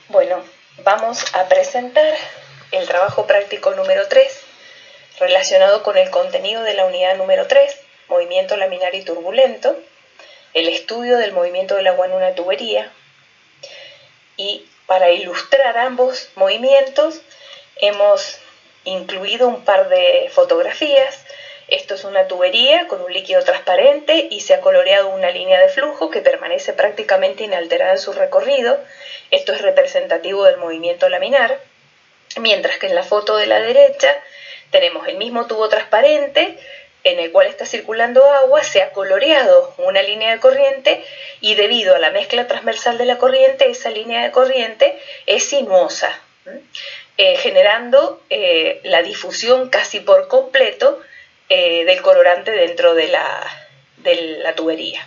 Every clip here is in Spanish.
Bueno, vamos a presentar el trabajo práctico número 3, relacionado con el contenido de la unidad número 3, movimiento laminar y turbulento, el estudio del movimiento del agua en una tubería. Y para ilustrar ambos movimientos hemos incluido un par de fotografías. Esto es una tubería con un líquido transparente y se ha coloreado una línea de flujo que permanece prácticamente inalterada en su recorrido. Esto es representativo del movimiento laminar, mientras que en la foto de la derecha tenemos el mismo tubo transparente en el cual está circulando agua, se ha coloreado una línea de corriente y debido a la mezcla transversal de la corriente, esa línea de corriente es sinuosa, generando la difusión casi por completo del colorante dentro de la tubería.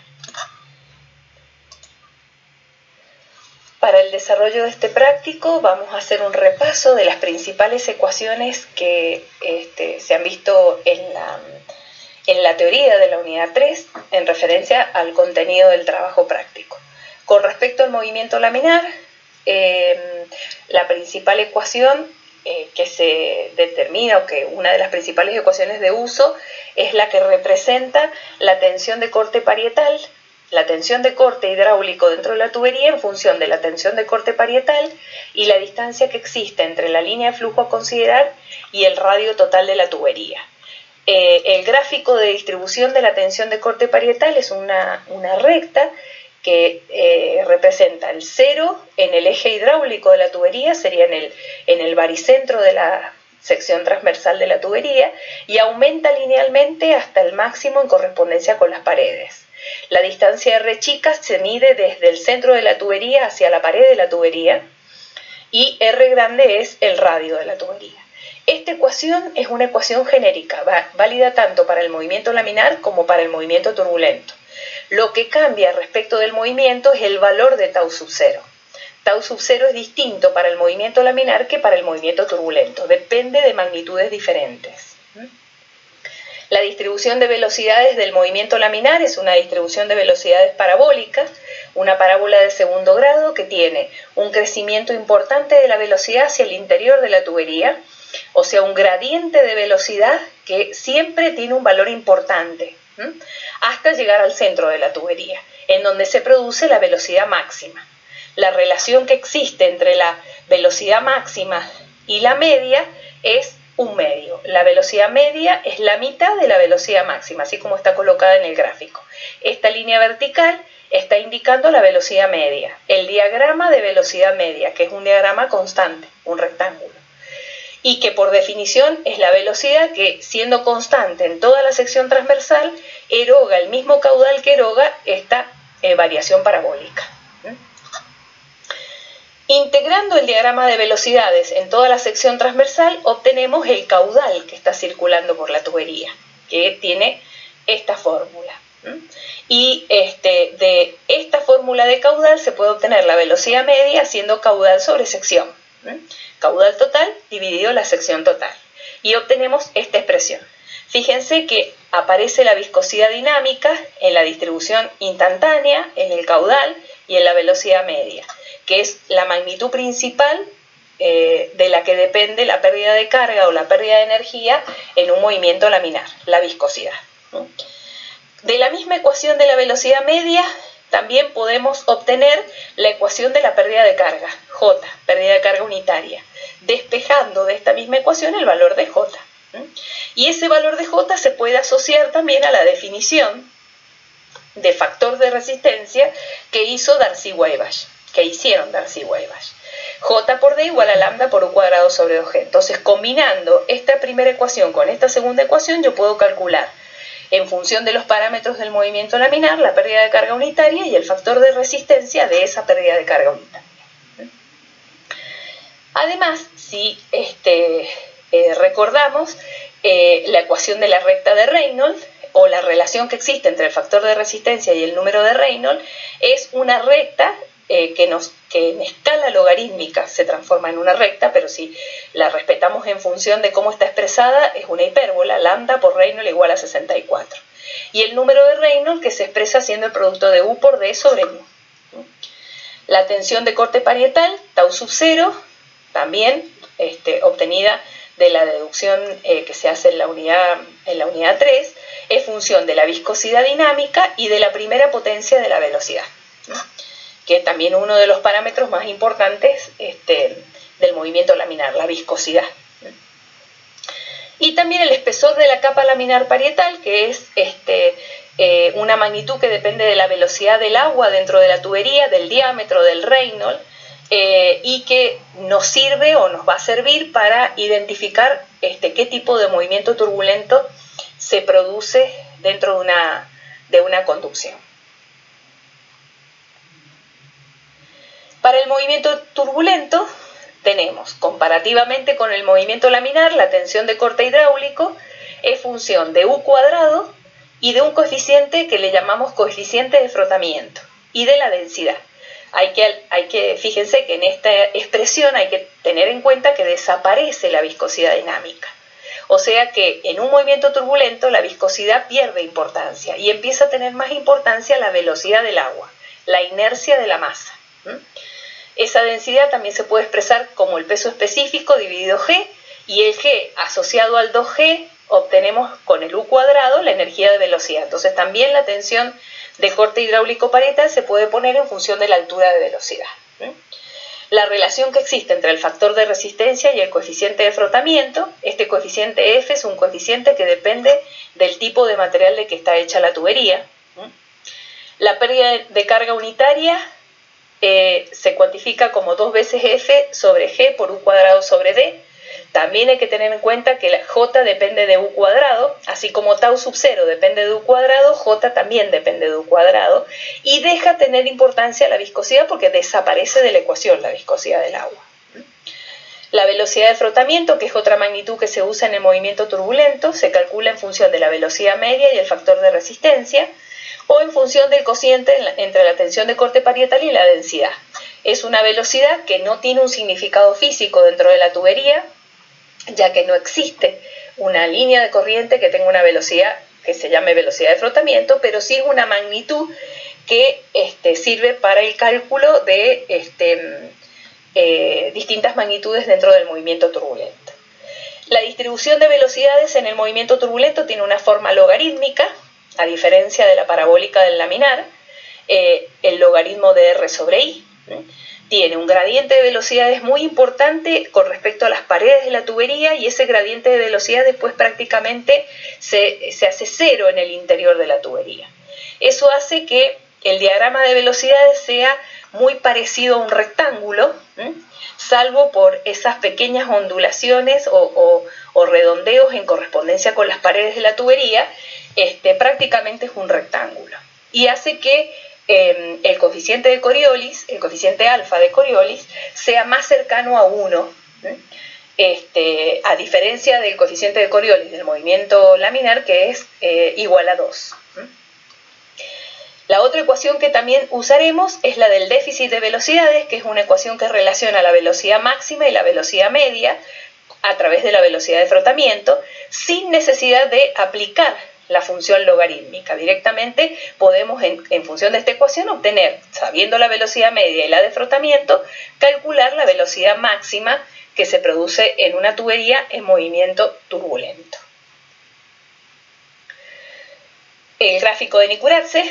Para el desarrollo de este práctico vamos a hacer un repaso de las principales ecuaciones que se han visto en la teoría de la unidad 3 en referencia al contenido del trabajo práctico. Con respecto al movimiento laminar, la principal ecuación que se determina, o que una de las principales ecuaciones de uso, es la que representa la tensión de corte parietal, la tensión de corte hidráulico dentro de la tubería en función de la tensión de corte parietal y la distancia que existe entre la línea de flujo a considerar y el radio total de la tubería. El gráfico de distribución de la tensión de corte parietal es una recta que representa el cero en el eje hidráulico de la tubería, sería en el baricentro de la sección transversal de la tubería, y aumenta linealmente hasta el máximo en correspondencia con las paredes. La distancia R chica se mide desde el centro de la tubería hacia la pared de la tubería, y R grande es el radio de la tubería. Esta ecuación es una ecuación genérica, válida tanto para el movimiento laminar como para el movimiento turbulento. Lo que cambia respecto del movimiento es el valor de tau sub 0. Tau sub 0 es distinto para el movimiento laminar que para el movimiento turbulento, depende de magnitudes diferentes. La distribución de velocidades del movimiento laminar es una distribución de velocidades parabólica, una parábola de segundo grado que tiene un crecimiento importante de la velocidad hacia el interior de la tubería, o sea, un gradiente de velocidad que siempre tiene un valor importante, hasta llegar al centro de la tubería, en donde se produce la velocidad máxima. La relación que existe entre la velocidad máxima y la media es un medio. La velocidad media es la mitad de la velocidad máxima, así como está colocada en el gráfico. Esta línea vertical está indicando la velocidad media. El diagrama de velocidad media, que es un diagrama constante, un rectángulo, y que por definición es la velocidad que, siendo constante en toda la sección transversal, eroga el mismo caudal que eroga esta variación parabólica. Integrando el diagrama de velocidades en toda la sección transversal, obtenemos el caudal que está circulando por la tubería, que tiene esta fórmula. Y de esta fórmula de caudal se puede obtener la velocidad media haciendo caudal sobre sección. Caudal total dividido la sección total. Y obtenemos esta expresión. Fíjense que aparece la viscosidad dinámica en la distribución instantánea, en el caudal y en la velocidad media, que es la magnitud principal de la que depende la pérdida de carga o la pérdida de energía en un movimiento laminar, la viscosidad. De la misma ecuación de la velocidad media, también podemos obtener la ecuación de la pérdida de carga, J, pérdida de carga unitaria, despejando de esta misma ecuación el valor de J. Y ese valor de J se puede asociar también a la definición de factor de resistencia que hicieron Darcy-Weibach. J por D igual a lambda por U cuadrado sobre 2G. Entonces, combinando esta primera ecuación con esta segunda ecuación, yo puedo calcular, en función de los parámetros del movimiento laminar, la pérdida de carga unitaria y el factor de resistencia de esa pérdida de carga unitaria. Además, si recordamos la ecuación de la recta de Reynolds, o la relación que existe entre el factor de resistencia y el número de Reynolds, es una recta que en escala logarítmica se transforma en una recta, pero si la respetamos en función de cómo está expresada, es una hipérbola, lambda por Reynolds igual a 64. Y el número de Reynolds que se expresa siendo el producto de U por D sobre mu. La tensión de corte parietal, tau sub 0, también obtenida de la deducción que se hace en la unidad 3, es función de la viscosidad dinámica y de la primera potencia de la velocidad, ¿no? Que es también uno de los parámetros más importantes del movimiento laminar, la viscosidad. Y también el espesor de la capa laminar parietal, que es una magnitud que depende de la velocidad del agua dentro de la tubería, del diámetro, del Reynolds, y que nos sirve o nos va a servir para identificar qué tipo de movimiento turbulento se produce dentro de una conducción. Para el movimiento turbulento tenemos, comparativamente con el movimiento laminar, la tensión de corte hidráulico es función de U cuadrado y de un coeficiente que le llamamos coeficiente de frotamiento y de la densidad. Fíjense que en esta expresión hay que tener en cuenta que desaparece la viscosidad dinámica. O sea que en un movimiento turbulento la viscosidad pierde importancia y empieza a tener más importancia la velocidad del agua, la inercia de la masa. Esa densidad también se puede expresar como el peso específico dividido G, y el G asociado al 2G obtenemos con el U cuadrado la energía de velocidad. Entonces también la tensión de corte hidráulico parietal se puede poner en función de la altura de velocidad. La relación que existe entre el factor de resistencia y el coeficiente de frotamiento, este coeficiente F es un coeficiente que depende del tipo de material de que está hecha la tubería. La pérdida de carga unitaria se cuantifica como 2 veces F sobre G por U cuadrado sobre D. También hay que tener en cuenta que la J depende de U cuadrado, así como tau sub 0 depende de U cuadrado, J también depende de U cuadrado, y deja tener importancia la viscosidad porque desaparece de la ecuación la viscosidad del agua. La velocidad de frotamiento, que es otra magnitud que se usa en el movimiento turbulento, se calcula en función de la velocidad media y el factor de resistencia, o en función del cociente entre la tensión de corte parietal y la densidad. Es una velocidad que no tiene un significado físico dentro de la tubería, ya que no existe una línea de corriente que tenga una velocidad que se llame velocidad de frotamiento, pero sí es una magnitud que sirve para el cálculo de distintas magnitudes dentro del movimiento turbulento. La distribución de velocidades en el movimiento turbulento tiene una forma logarítmica, a diferencia de la parabólica del laminar. El logaritmo de R sobre I tiene un gradiente de velocidades muy importante con respecto a las paredes de la tubería, y ese gradiente de velocidad después prácticamente se hace cero en el interior de la tubería. Eso hace que el diagrama de velocidades sea muy parecido a un rectángulo, salvo por esas pequeñas ondulaciones o redondeos en correspondencia con las paredes de la tubería. Prácticamente es un rectángulo, y hace que el coeficiente de Coriolis, el coeficiente alfa de Coriolis, sea más cercano a 1, a diferencia del coeficiente de Coriolis del movimiento laminar, que es igual a 2. La otra ecuación que también usaremos es la del déficit de velocidades, que es una ecuación que relaciona la velocidad máxima y la velocidad media a través de la velocidad de frotamiento, sin necesidad de aplicar la función logarítmica. Directamente podemos, en función de esta ecuación, obtener, sabiendo la velocidad media y la de frotamiento, calcular la velocidad máxima que se produce en una tubería en movimiento turbulento. El gráfico de Nicuratse,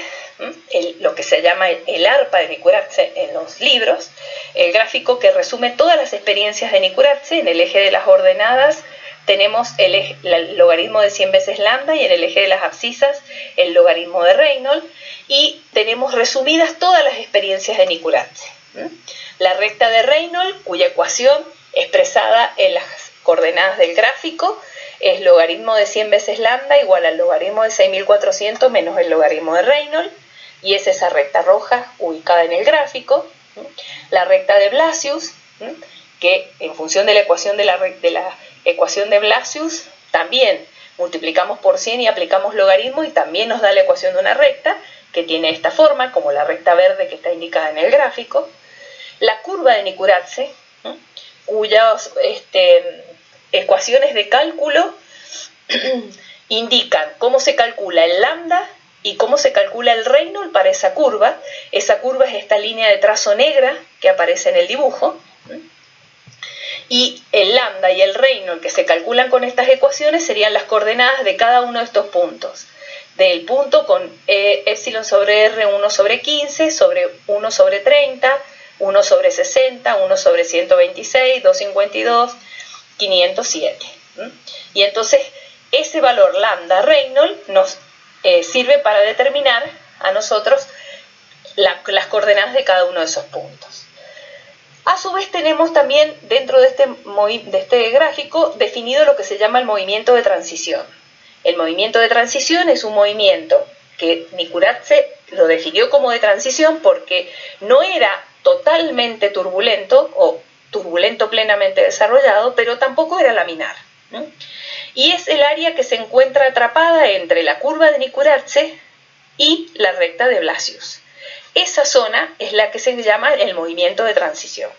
lo que se llama el ARPA de Nicuratse en los libros, el gráfico que resume todas las experiencias de Nicuratse. En el eje de las ordenadas tenemos el logaritmo de 100 veces lambda, y en el eje de las abscisas el logaritmo de Reynolds, y tenemos resumidas todas las experiencias de Nicuratse. La recta de Reynolds, cuya ecuación expresada en las coordenadas del gráfico es logaritmo de 100 veces lambda igual al logaritmo de 6400 menos el logaritmo de Reynolds, y es esa recta roja ubicada en el gráfico. La recta de Blasius, que en función de la ecuación de la ecuación de Blasius también multiplicamos por 100 y aplicamos logaritmo, y también nos da la ecuación de una recta que tiene esta forma, como la recta verde que está indicada en el gráfico. La curva de Nicuratse, cuyas ecuaciones de cálculo indican cómo se calcula el lambda ¿Y cómo se calcula el Reynolds para esa curva? Esa curva es esta línea de trazo negra que aparece en el dibujo. Y el lambda y el Reynolds que se calculan con estas ecuaciones serían las coordenadas de cada uno de estos puntos. Del punto con epsilon sobre r 1 sobre 15, sobre 1 sobre 30, 1 sobre 60, 1 sobre 126, 252, 507. Y entonces ese valor lambda Reynolds nos sirve para determinar a nosotros las coordenadas de cada uno de esos puntos. A su vez tenemos también dentro de este gráfico definido lo que se llama el movimiento de transición. El movimiento de transición es un movimiento que Nikuradse lo definió como de transición porque no era totalmente turbulento o turbulento plenamente desarrollado, pero tampoco era laminar. Y es el área que se encuentra atrapada entre la curva de Nikuradse y la recta de Blasius. Esa zona es la que se llama el movimiento de transición.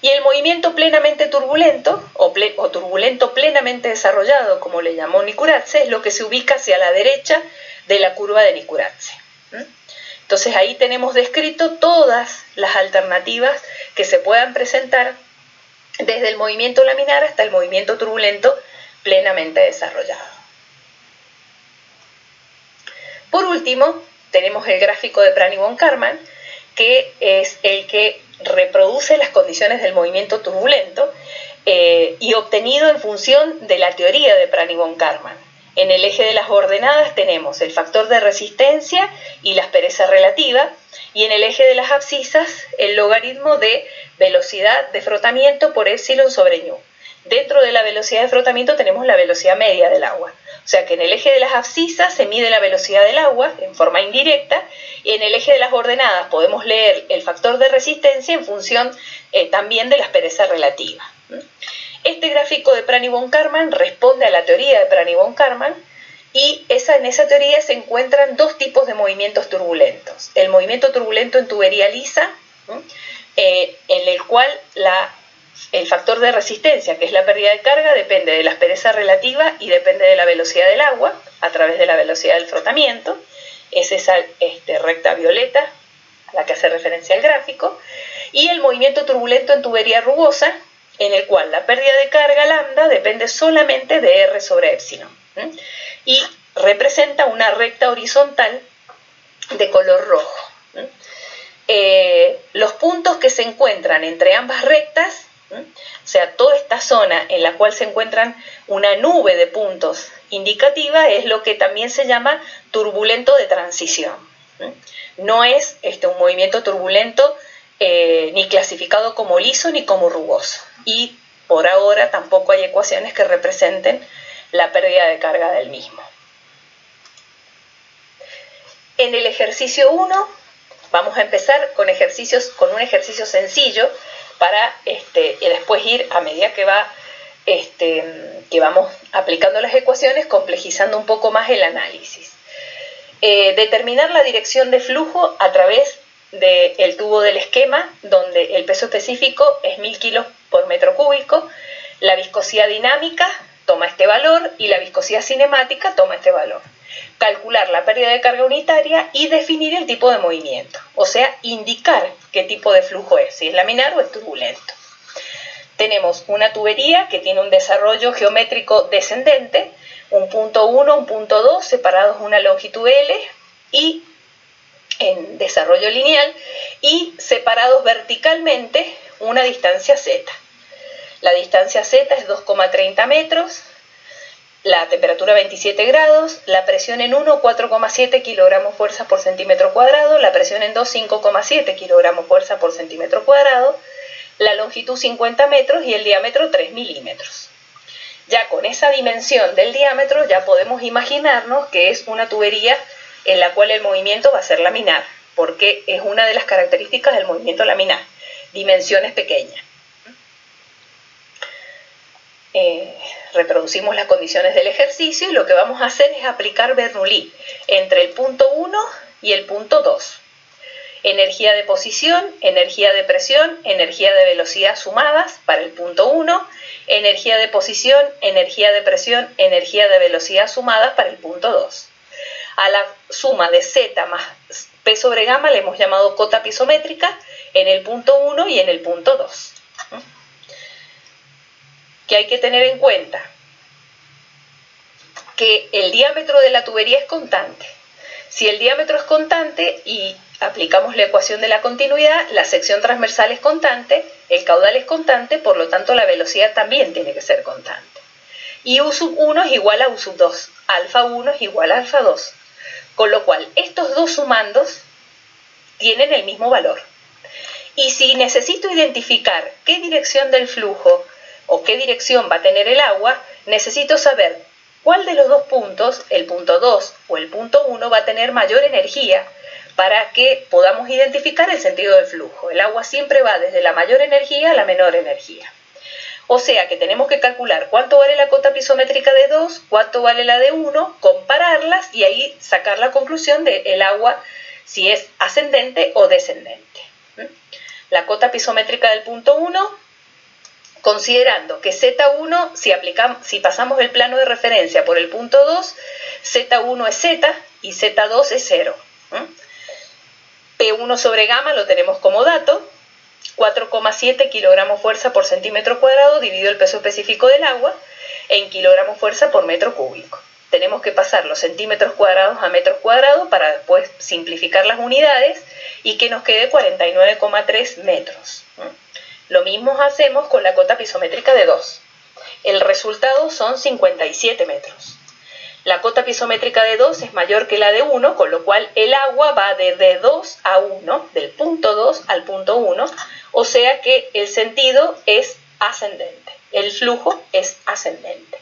Y el movimiento plenamente turbulento o turbulento plenamente desarrollado, como le llamó Nikuradse, es lo que se ubica hacia la derecha de la curva de Nikuradse. Entonces ahí tenemos descrito todas las alternativas que se puedan presentar desde el movimiento laminar hasta el movimiento turbulento plenamente desarrollado. Por último, tenemos el gráfico de Prany von Karman, que es el que reproduce las condiciones del movimiento turbulento y obtenido en función de la teoría de Prany von Karman. En el eje de las ordenadas tenemos el factor de resistencia y la aspereza relativa, y en el eje de las abscisas el logaritmo de velocidad de frotamiento por epsilon sobre ñu. Dentro de la velocidad de frotamiento tenemos la velocidad media del agua. O sea que en el eje de las abscisas se mide la velocidad del agua en forma indirecta, y en el eje de las ordenadas podemos leer el factor de resistencia en función también de la aspereza relativa. Este gráfico de Prany von Karman responde a la teoría de Prany von Karman, y en esa teoría se encuentran dos tipos de movimientos turbulentos. El movimiento turbulento en tubería lisa, en el cual el factor de resistencia, que es la pérdida de carga, depende de la aspereza relativa y depende de la velocidad del agua a través de la velocidad del frotamiento. Es esa recta violeta a la que hace referencia el gráfico. Y el movimiento turbulento en tubería rugosa, en el cual la pérdida de carga lambda depende solamente de R sobre epsilon. Y representa una recta horizontal de color rojo. Los puntos que se encuentran entre ambas rectas, o sea, toda esta zona en la cual se encuentran una nube de puntos indicativa, es lo que también se llama turbulento de transición. No es un movimiento turbulento ni clasificado como liso ni como rugoso. Y por ahora tampoco hay ecuaciones que representen la pérdida de carga del mismo. En el ejercicio 1 vamos a empezar con un ejercicio sencillo para y después ir a medida que vamos aplicando las ecuaciones, complejizando un poco más el análisis. Determinar la dirección de flujo a través del tubo del esquema, donde el peso específico es 1000 kilos por metro cúbico, la viscosidad dinámica toma este valor y la viscosidad cinemática toma este valor. Calcular la pérdida de carga unitaria y definir el tipo de movimiento, o sea, indicar qué tipo de flujo es, si es laminar o es turbulento. Tenemos una tubería que tiene un desarrollo geométrico descendente, un punto 1, un punto 2, separados una longitud L y en desarrollo lineal, y separados verticalmente una distancia Z. La distancia Z es 2,30 metros, la temperatura 27 grados, la presión en 1, 4,7 kilogramos fuerza por centímetro cuadrado, la presión en 2, 5,7 kilogramos fuerza por centímetro cuadrado, la longitud 50 metros y el diámetro 3 milímetros. Ya con esa dimensión del diámetro ya podemos imaginarnos que es una tubería en la cual el movimiento va a ser laminar, porque es una de las características del movimiento laminar, dimensiones pequeñas. Reproducimos las condiciones del ejercicio y lo que vamos a hacer es aplicar Bernoulli entre el punto 1 y el punto 2. Energía de posición, energía de presión, energía de velocidad sumadas para el punto 1, energía de posición, energía de presión, energía de velocidad sumadas para el punto 2. A la suma de Z más P sobre gamma le hemos llamado cota pisométrica en el punto 1 y en el punto 2. ¿Qué hay que tener en cuenta? Que el diámetro de la tubería es constante. Si el diámetro es constante y aplicamos la ecuación de la continuidad, la sección transversal es constante, el caudal es constante, por lo tanto la velocidad también tiene que ser constante. Y U sub 1 es igual a U sub 2, alfa 1 es igual a alfa 2. Con lo cual, estos dos sumandos tienen el mismo valor. Y si necesito identificar qué dirección del flujo o qué dirección va a tener el agua, necesito saber cuál de los dos puntos, el punto 2 o el punto 1, va a tener mayor energía para que podamos identificar el sentido del flujo. El agua siempre va desde la mayor energía a la menor energía. O sea que tenemos que calcular cuánto vale la cota pisométrica de 2, cuánto vale la de 1, compararlas y ahí sacar la conclusión de el agua si es ascendente o descendente. La cota pisométrica del punto 1, considerando que Z1, si pasamos el plano de referencia por el punto 2, Z1 es Z y Z2 es 0. P1 sobre gamma lo tenemos como dato, 4,7 kilogramos fuerza por centímetro cuadrado dividido el peso específico del agua en kilogramos fuerza por metro cúbico. Tenemos que pasar los centímetros cuadrados a metros cuadrados para después simplificar las unidades y que nos quede 49,3 metros. Lo mismo hacemos con la cota pisométrica de 2. El resultado son 57 metros. La cota pisométrica de 2 es mayor que la de 1, con lo cual el agua va de 2 a 1, del punto 2 al punto 1, o sea que el sentido es ascendente, el flujo es ascendente.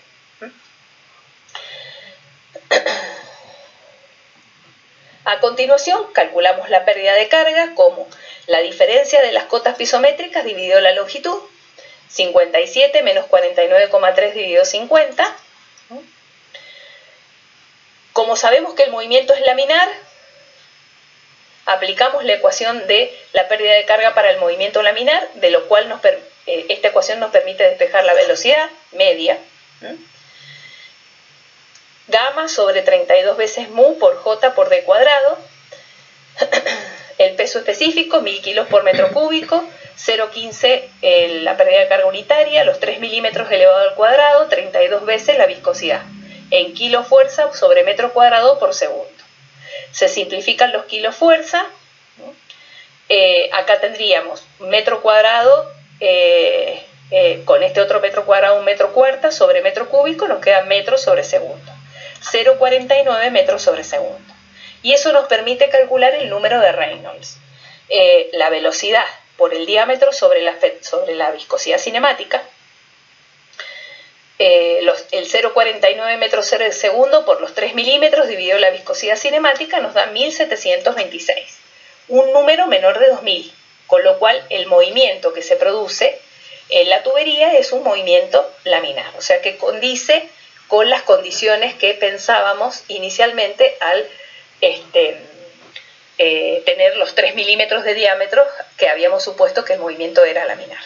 A continuación, calculamos la pérdida de carga como la diferencia de las cotas pisométricas dividido la longitud, 57 menos 49,3 dividido 50. Como sabemos que el movimiento es laminar, aplicamos la ecuación de la pérdida de carga para el movimiento laminar, de lo cual esta ecuación nos permite despejar la velocidad media. Gamma sobre 32 veces mu por J por D cuadrado. El peso específico, 1000 kilos por metro cúbico, 0,15 la pérdida de carga unitaria, los 3 milímetros elevado al cuadrado, 32 veces la viscosidad, en kilo fuerza sobre metro cuadrado por segundo. Se simplifican los kilos fuerza, acá tendríamos metro cuadrado, con este otro metro cuadrado, un metro cuarta sobre metro cúbico, nos queda metros sobre segundo, 0,49 metros sobre segundo. Y eso nos permite calcular el número de Reynolds, la velocidad por el diámetro sobre la viscosidad cinemática, el 0,49 metros sobre segundo por los 3 milímetros dividido la viscosidad cinemática nos da 1726, un número menor de 2000, con lo cual el movimiento que se produce en la tubería es un movimiento laminar, o sea que condice con las condiciones que pensábamos inicialmente al tener los 3 milímetros de diámetro que habíamos supuesto que el movimiento era laminar.